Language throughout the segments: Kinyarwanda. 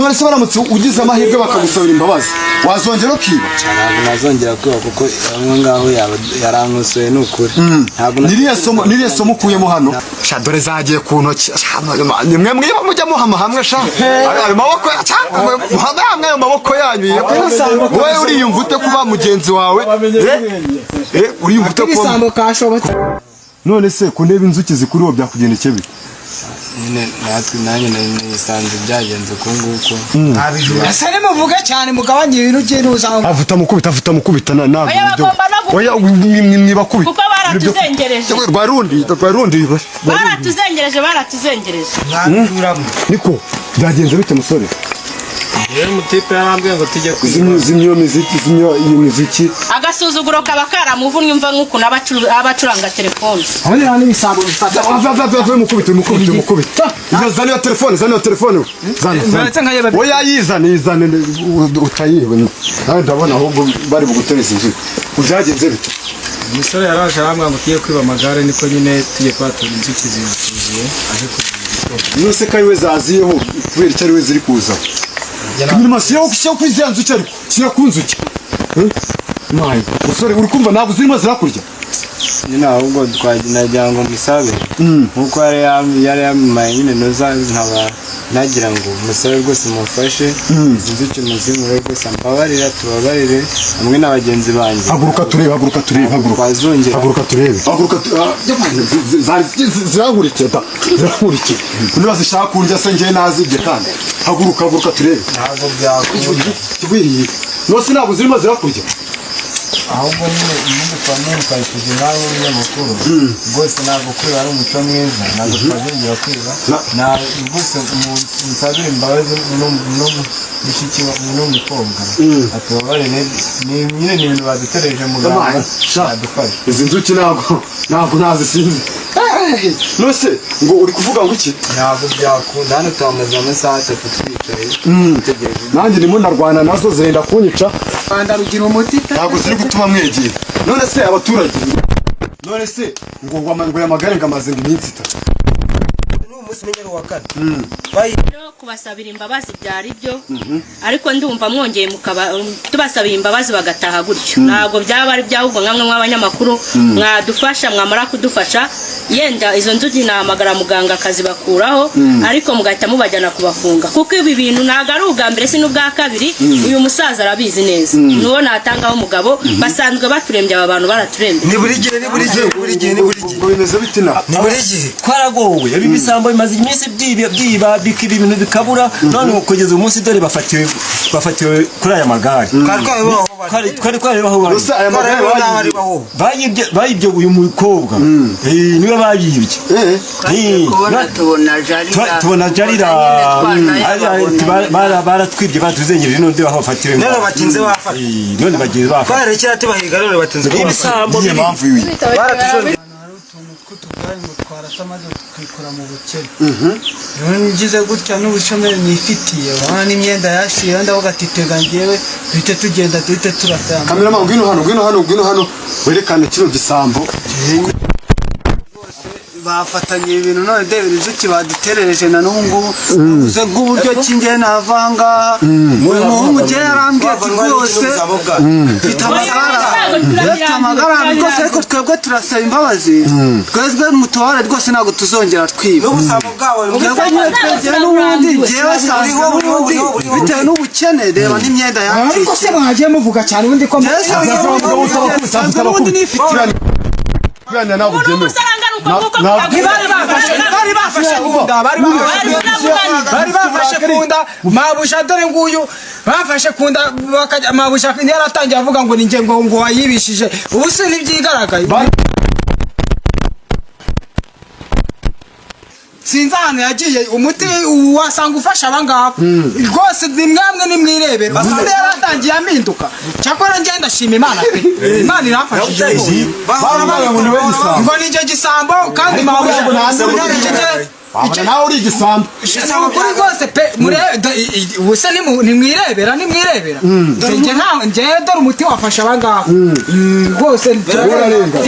none se baramutse ugize amahirwe bakagusabira imbabazi wazongera ukiba ntabwo nazongera kwiba kuko amwe ngaho yarankosoye n'ukuri niriya somo ukuyemo hano sha dore zagiye ku ntoki nimwe mwiba mujya muhama hamwe sha ayo maboko muhama hamwe ayo maboko yanyu wowe uriyumva ute kuba mugenzi wawe uriyumva ute kuba none se ku ntebe inzuki zikuriho byakugendekeye bite nyine natwe nanjye nisanze byagenze uko nguko asa nimuvuge cyane mugabanye ibintu by'iruza avuta mukubita ntabwo oya mwibakubita kuko baratuzengereje baratuzengereje niko byagenze bite musore rero mutipe yarambwiye ngo tujye kwiba zimyo miziki agasuzuguro kaba karamuvunnye umva nk'uko abacuranga telefone abana n'ibisambo bifata mukubita zana telefone oya yizane utayiwe nawe ndabona ahubwo bari bugutereza inzu byagenze bite umusore yaraje arambwira ngo tugiye kwiba amagare niko nyine tugiye kwatura inzuki zizuye aje kugira nose kariwe zaziyeho kubera icyo ariwe ziri kuza nyuma siyo kwizera nzuki ariko kira kunzuki mayi musore uri kumva ntabwo zirimo zirakurya nyine ahubwo twaginagira ngo musabe nkuko yari yamimaye nyine noza nkaba nagira ngo musabe rwose mufashe izi nzuki muzimure rwose mbabarira tubabarire hamwe n'abagenzi banjye haguruka turebe zirankurikiye niba zishaka kurya se njyewe nazibye kandi haguruka turebe ntabwo byakunda nose ntabwo zirimo zirakurya ahubwo nyine umuntu twamwukaye kugira nawe w'umunyamakuru rwose ntabwo kwiba ari umuco mwiza ntabwo twazongera kwiba rwose musabire imbabazi n'umushiki n'umukobwa atubabarire nyine ni ibintu badutereje muganga adufashe izi nzuki ntabwo nazisinzi nose ngo uri kuvuga ngo iki ntabwo byakunda hano tuhamaze amasaha 3 twicaye dutegereje nanjye ndimo ndarwana nazo zirenda kunyica Rwanda rugira umuti ntabwo ziri gutuma mwegera none se abaturage none se ngo yamagare ngo amaze iminsi 3 n'umunsi menyero wa kane kubasabira imbabazi byari byo ariko ndumva mwongeye tubasabira imbabazi bagataha gutyo ntabwo byaba ari byahubwo nkamwe mw'abanyamakuru mwadufasha mwamara kudufasha yenda izo nzuki nahamagara muganga akazibakuraho ariko mugahita mubajyana kubafunga kuko ibi bintu ntabwo ari ubwa mbere si n'ubwa kabiri uyu musaza arabizi neza nuwo natangaho umugabo basanzwe baturembye aba bantu baraturembye ni buri gihe bimeze bitina ni buri gihe twaragowe ibi bisambo bimaze iminsi byiba bikiba ibintu bikabura none kugeza umunsi dore bafatiwe kuri aya magare twari baho gusa aya magare bayibye uyu mukobwa niwe bayibye tubona jarira baratwibye batuzengereje none baho bafatiwe none batinze bafata none bagiye bafata barekera tubahiga none batinze ibisambo niyo mpamvu yiwe twarasamaze tukikura mu bukene ngize gutya n'ubushomeri nifitiye urabona n'imyenda yashiye ndavuga ati tega ngewe duhite tugenda duhite turasamba kamerama ngwino hano werekane kino gisambo bafatanye ibintu none debe inzuki baduterereje na n'ubu uze nk'uburyo kingiye navanga uyu muhungu je yarambwiye ati rwose bitamagara rwose ariko twebwe turasaba imbabazi twebwe mutubare rwose ntabwo tuzongera twiba n'ubusabo bwawe twegera n'ubundi jewe sanzwe n'ubundi bitewe n'ubukene reba n'imyenda yacikiye ariko se mwagiye muvuga cyane ubundi ko ubundi nifitiye Bwana nabo byemewe bari bafashe kunda mabusha dore nguyu bafashe kunda mabusha yaratangiye avuga ngo ninge ngo wayibishije ubu se nibyigaragaye sinzi ahantu yagiye umuti wasanga ufasha abangaba rwose nimwamwe nimwirebera basande yaratangiye aminduka cyakora ngenda ndashima Imana Imana irafashije barabaye ngo niwe gisambo ngo ninge gisambo kandi mabusha wabona nawe uri igisambo ukuri rwose pe ubuse nimwirebera njye dore umuti wafashe abangaba rwose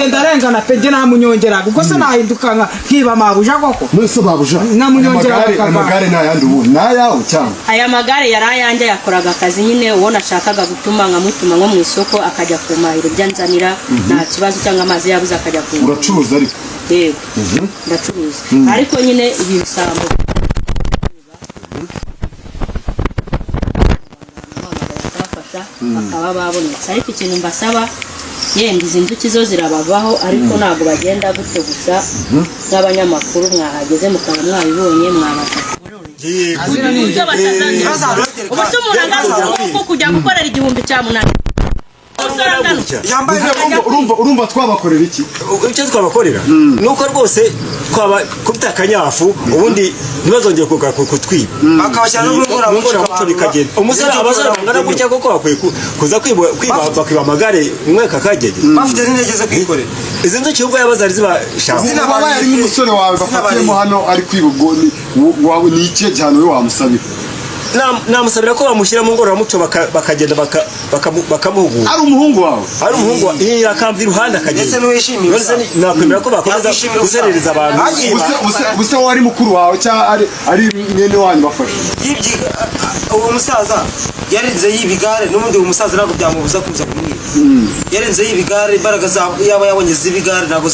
ndarengana pe njye namunyongeraga ubwo se nahinduka nkiba mabuja koko mwese babuja namunyongeraga amagare n'ayandi ubu n'ayawe cyangwa aya magare yari ayanjye yakoraga akazi nyine uwo nashakaga gutuma nkamutuma nko mu isoko akajya kumahira ibyo anzanira nta kibazo cyangwa amazi yabuze akajya kumahira uracuruza ariko yego ndacuruza ariko nyine ibi bisambo bakaba babonetse ariko ikintu mbasaba yenda izi nzuki zo zirabavaho ariko ntabwo bagenda gutyo gusa nk'abanyamakuru mwahageze mukaba mwabibonye mwabafata uburyo batazanira ubu se umuntu agaze kujya gukorera 1800 urumva twabakorera iki icyo twabakorera nuko rwose twaba kubita akanyafu ubundi ntibazongere kutwiba bakabashyira no muco bikagenda umusore abasore bangana gutya koko bakwiye kuza kwiba amagare umwe kakagege bafite n'intege zo kwikorera izi nzuki ubwo yabazari zibashaka zinabaye ari n'umusore wawe bafatiyemo hano ari kwiba ubwo ni ikihe gihano we wamusabira namusabira ko bamushyira mu ngororamuco bakagenda bakamuhugura ari umuhungu wawe ari umuhungu akamva iruhande akagenda ndetse n'uwishimiye nakwemera ko bakomeza guserereza abantu gusa wari mukuru wawe cyangwa ari mwene wanyu bafashe uwo musaza yarenze y'ibigare n'ubundi uwo musaza ntabwo byamubuza kuza kumwiba yarenze y'ibigare imbaraga yaba yabonye z'ibigare ntabwo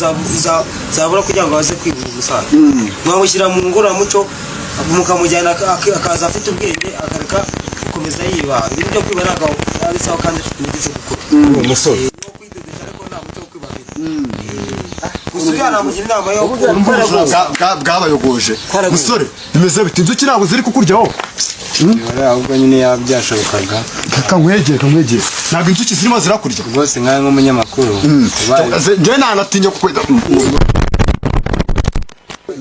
zabura kugira ngo aze kwiba uwo musaza mwamushyira mu ngororamuco mukamujyana akaza afite ubwenge akareka gukomeza yiba ibintu byo kwiba ntabwo ari sawa kandi nigeze gukora uwo musore no kwidedesha ariko nta muco wo kwiba gusa ubwo namugira inama yo bwabayogoje musore bimeze biti inzuki ntabwo ziri kukuryaho ahubwo nyine yaba byashobokaga kankwegere ntabwo inzuki zirimo zirakurya rwose nkawe nk'umunyamakuru njyewe ntanatinya kukweda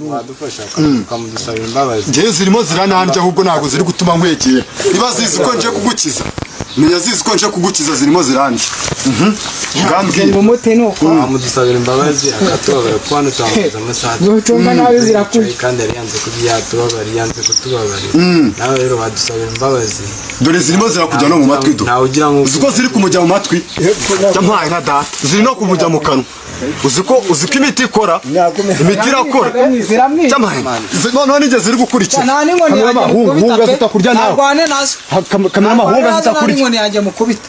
wadufasha ukamudusabira imbabazi njyewe zirimo ziranandya ahubwo ntabwo ziri gutuma nkwegera niba zizi ko nje kugukiza menya zizi ko nje kugukiza zirimo zirandya ngo umuti nuko wamudusabira imbabazi akatubabara kuko hano twamukoze amasaha gucunga nabi zirakura kandi yari yanze kubyatubabarira yanze kutubabarira nawe rero wadusabira imbabazi dore zirimo zirakujya no mu matwi do ntawe ugira ngo uzi ko ziri kumujya mu matwi yampaye na data ziri no kumujya mu kanwa uzi ko imiti ikora imiti irakora noneho nigeze ziri gukurikira nta n'inkoni yanjye mukubita zitakurya nawe ntarwane nazo kamera amahunga zitakurya n'inkoni yanjye mukubita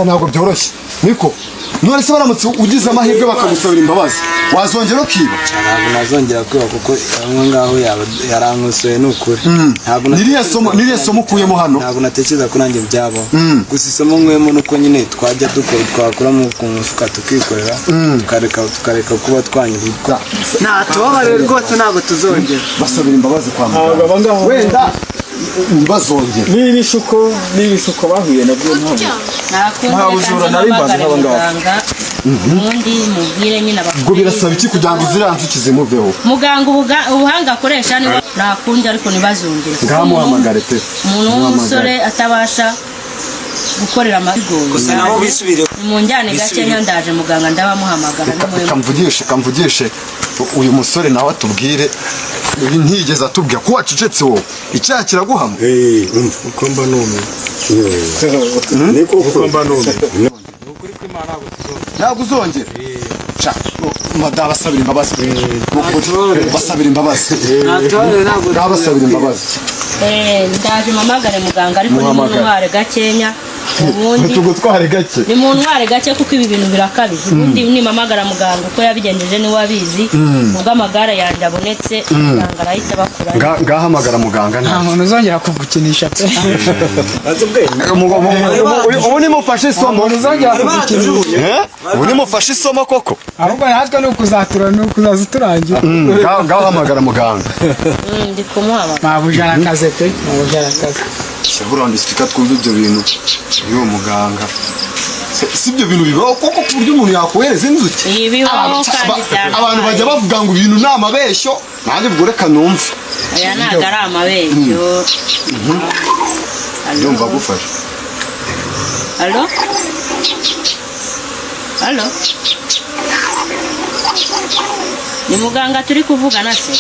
ntabwo byoroshye niko none se baramutse ugize amahirwe bakagusabira imbabazi wazongera ukiba ntabwo nazongera kwiba kuko aho ngaho yarankosoye ni ukuri niriya somo ukuyemo hano ntabwo natekereza ko nanjye byabaho gusa isomo nkuyemo nuko nyine twajya twakura ku mufuka tukikorera tukareka kuba twanyurwa ntatubabarire rwose ntabwo tuzongera basabira imbabazi kwa muganga wenda ntibazongere n'ibishuko bahuye nabyo nta bujura nari mbazi nk'abangaba ubundi mubwire nyine ubwo birasaba iki kugira ngo ziriya nzuki zimuveho muganga ubuhanga akoresha niba ntakundi ariko ntibazongere ngamuhamagare pe umuntu w'umusore atabasha gukorera amabigoyi nabo bisubire mu njyane gakenya ndaje muganga ndabamuhamagara kamvugishe uyu musore nawe atubwire ntigeze atubwira ko wacecetse wowe icyaha kiraguhama uko mba numiwe niko uko mba numiwe ntabwo uzongera basabira imbabazi basabira imbabazi basabira imbabazi ndaje mpamagare muganga ariko ni mu ntware gakenya ubundi tugutware gake ni mu ntware gake kuko ibi bintu birakabije ubundi nimamagara muganga uko yabigenjeje niwe abizi ubwo amagara yanjye abonetse muganga arahita bakura ngahamagara muganga nta muntu uzongera kugukinisha pe ubu nimufashe isomo uzongera kugukinisha ubu nimufashe isomo koko ahubwo natwe ni ukuzatura ni ukuzaza turangira ngahamagara muganga ndi kumuhamagara mabujana akaze pe mabujana akaze burandi sika twumva ibyo bintu y'uwo muganga si ibyo bintu bibaho koko ku buryo umuntu yakohereza inzuki abantu bajya bavuga ngo ibintu ni amabeshyo nanjye ubwo reka numve aya ntabwo ari amabeshyo yumva agufasha alo alo ni muganga turi kuvugana se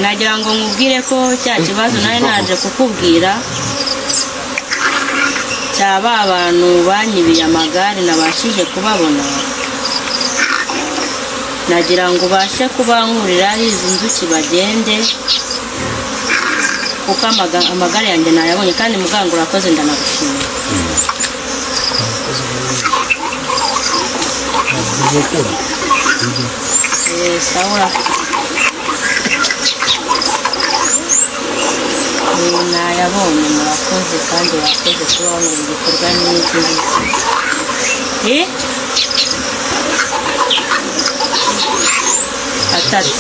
nagira ngo nkubwire ko cya kibazo nari naje kukubwira cya ba bantu banyibiye amagare nabashije kubabona, nagira ngo ubashe kubankuriraho izi nzuki bagende kuko amagare yanjye nayabonye kandi muganga urakoze ndanagushimira. Sawa nayabonye murakoze kandi wakoze kuba mu bikorwa n'ibyo atatu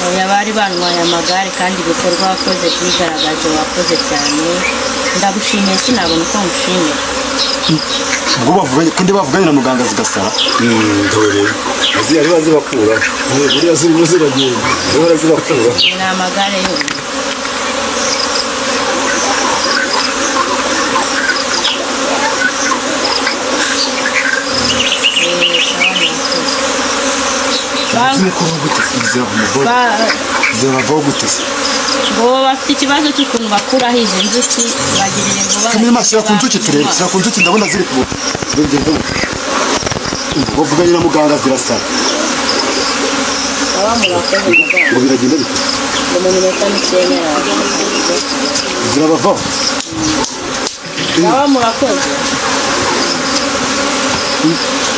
oya bari bantwaye amagare kandi ibikorwa wakoze byigaragaje, wakoze cyane ndagushimiye sinabona uko ngushimira. ubwo bavuganye kandi bavuganye na muganga zigasara dore ari bazibakura buriya zirimo ziragenda bari bazibakura ni amagare yose. ziravaho gute se ngo bafite ikibazo cy'ukuntu bakuraho izi nzuki bagirira vuba. kamwe shyira ku nzuki turebe, shyira ku nzuki ndabona ziri ku bavuganye na muganga zirasara ngo biragenda bite ngo mu minota mikeya zirabavaho murakoze.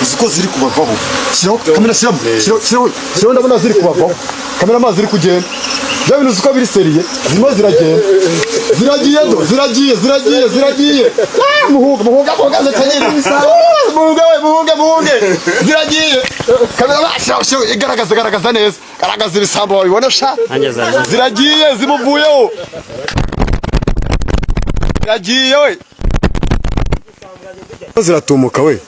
uzi ko ziri kubavaho, shyiraho kamera, shyiraho ndabona ziri kubavaho, kamera amazi ziri kugenda bya bintu uzi ko biri seriye, zirimo ziragenda ziragiye muhunga ziragiye kamera igaragaza neza, garagaza ibisambo babibona sha ziragiye zimuvuyeho we ziratumuka we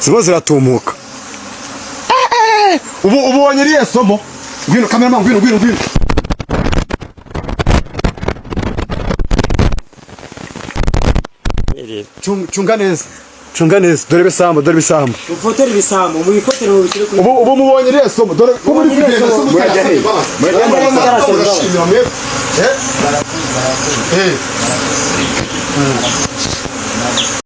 zirimo ziratumuka. ubu ubonye iriya somo, ngwino kamera ngwino cunga neza dore ibisambo ufotora ibisambo mu bifotora mu bikire kuri ubu mubonye iriya somo dore ko muri kugenda somo murajya he